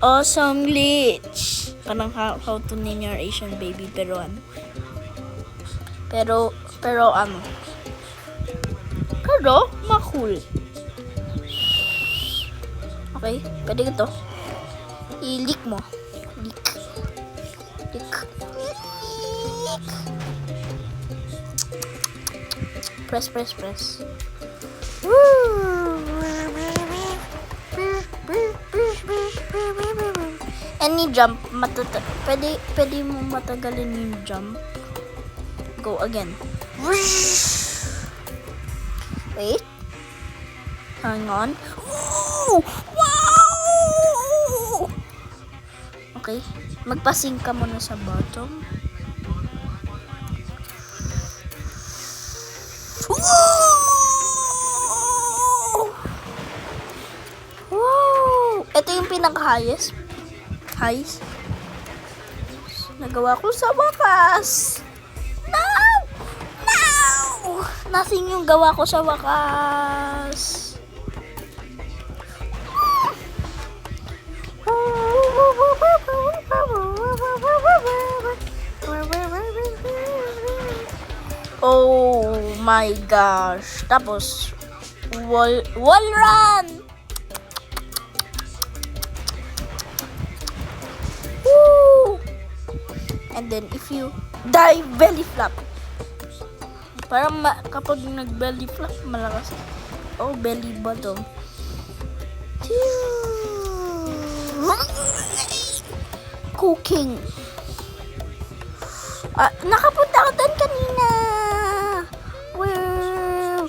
Awesome glitch! Parang how to name your Asian baby, pero ano? Pero makul. Okay, pwede ko to. I-leak mo. Leak. Press. Any jump, pwede mo matagalin yung jump. Go again. Wait. Hang on. Wow! Okay. Magpasing ka muna sa bottom. Wow! Ito yung pinaka-highest. Nagawa ko sa wakas. No! Nothing yung gawa ko sa wakas. Oh my gosh. Tapos, wall run! Woo! And then, if you die, belly flop. Parang kapag nag-belly flop, malakas. Oh, belly bottom. Cooking. Nakapunta ako doon kanina. Wow.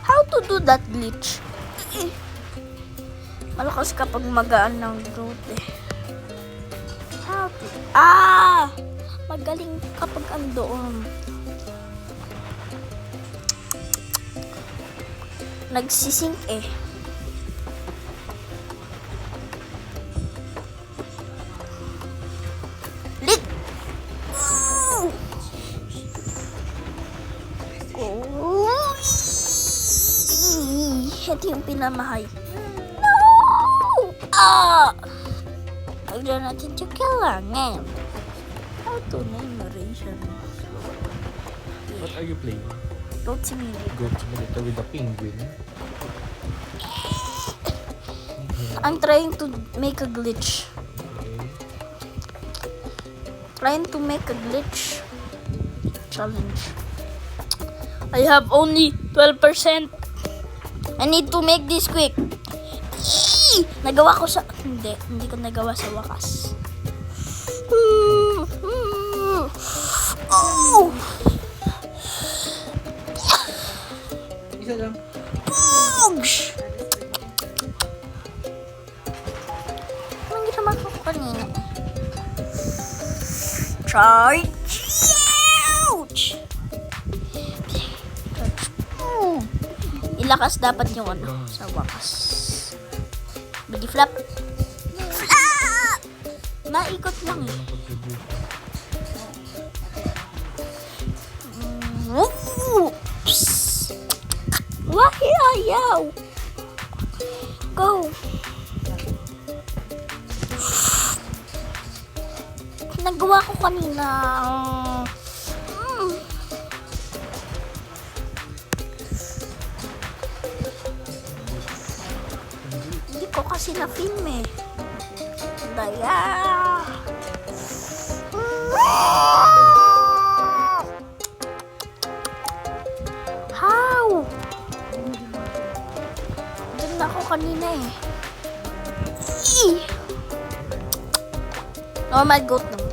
How to do that glitch? Malakas kapag magaan ng growth eh. How to... Magaling kapag andoon. Nagsisink eh. Lit! Ito yung pinamahay. No! Agad natin siya kailangan. How to name narration? What are you playing? Goat Simulator. Goat Simulator with the penguin. I'm trying to make a glitch. Trying to make a glitch challenge. I have only 12%. I need to make this quick. Nagawa ko sa... Hindi ko nagawa sa wakas. Oh! Isa lang. Bugs! Anong ginawa ko kanina? Charge! Ouch! Ilakas dapat yung ano sa wakas. Biggy flap. Flap! Naikot lang eh. Oops! Why ayaw? Go! Nagawa ko kanina. Hindi ko kasi na-film eh. Daya! How? Doon ako kanina eh. Normal goat lang.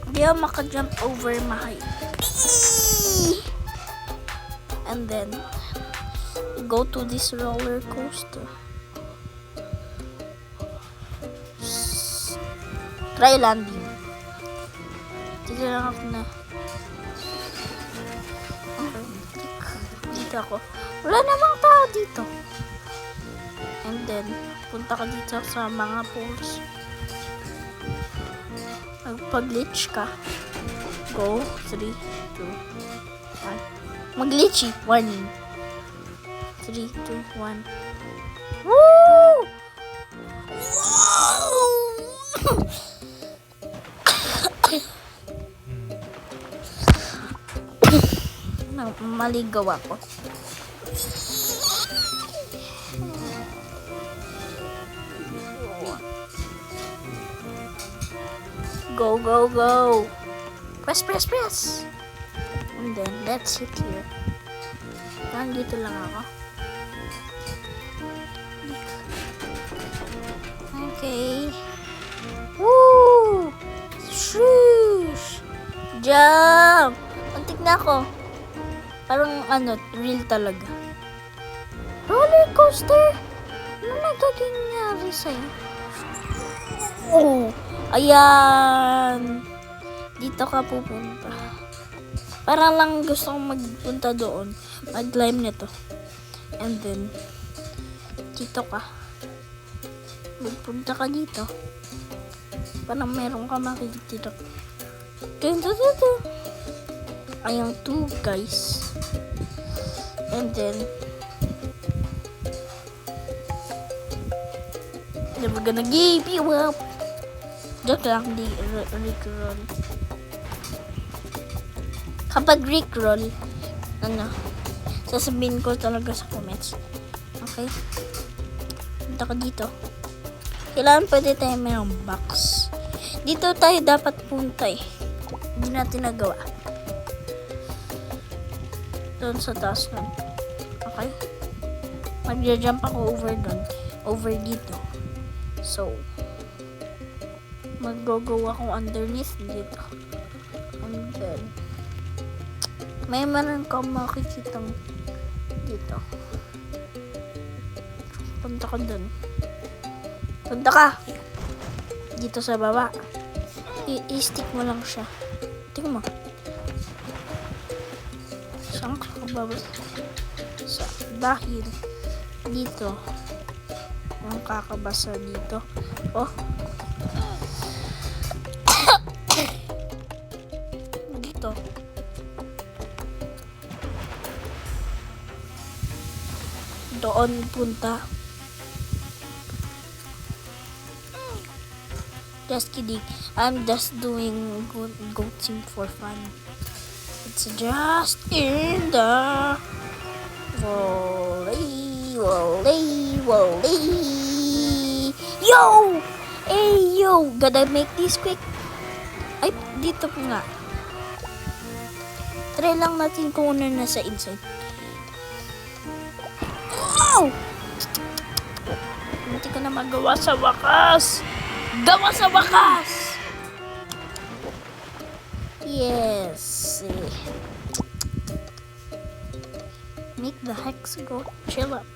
Hindi ako maka-jump over mahay. And then, go to this roller coaster. Try landing. Tignan lang ako na. dito ako. Wala namang tao dito. And then, punta ka dito sa mga pools. Magpag-glitch ka. Go. 3, 2, 1. Mag-glitchy. Warning. 3, 2, 1. Woo! Wow! Maligaw ako. Go, go, go. Press, press, press. And then, let's hit here. Nandito lang ako. Okay. Woo! Shush! Jump! Antik na ako. Parang real talaga. Roller coaster? Ano nagkagangyari sa'yo? Oh! Ayan! Dito ka pupunta. Parang lang gusto kong magpunta doon. Mag-climb nito. And then, dito ka. Magpunta ka dito. Parang meron ka makikita. Dito. Ayang 2 guys. And then, we're gonna give you up. Joke lang, di Rickroll. Kapag Rickroll, sasabihin ko talaga sa comments. Okay? Punta ka dito. Kailangan pwede tayo mayroong box. Dito tayo dapat punta eh. Hindi natin nagawa. Doon sa taas nun. Okay? Magja-jump ako over doon. Over dito. So, mag-go ako underneath dito. And then, may meron ka makikitang dito. Punta ka dun. Punta ka! Dito sa baba. I-stick mo lang siya. Tingnan mo. Saan ka baba? Dahil dito yung kakabasa dito. Oh. Dito. Doon punta. Just kidding. I'm just doing goat sim for fun. It's just in the volley. Yo! Hey, yo! Gotta make this quick. Ay, dito po nga. Try lang natin kung ano nasa inside. Wow! Hindi ko na magawa sa wakas. Gawa sa wakas! Yes. Make the hex go. Chill up.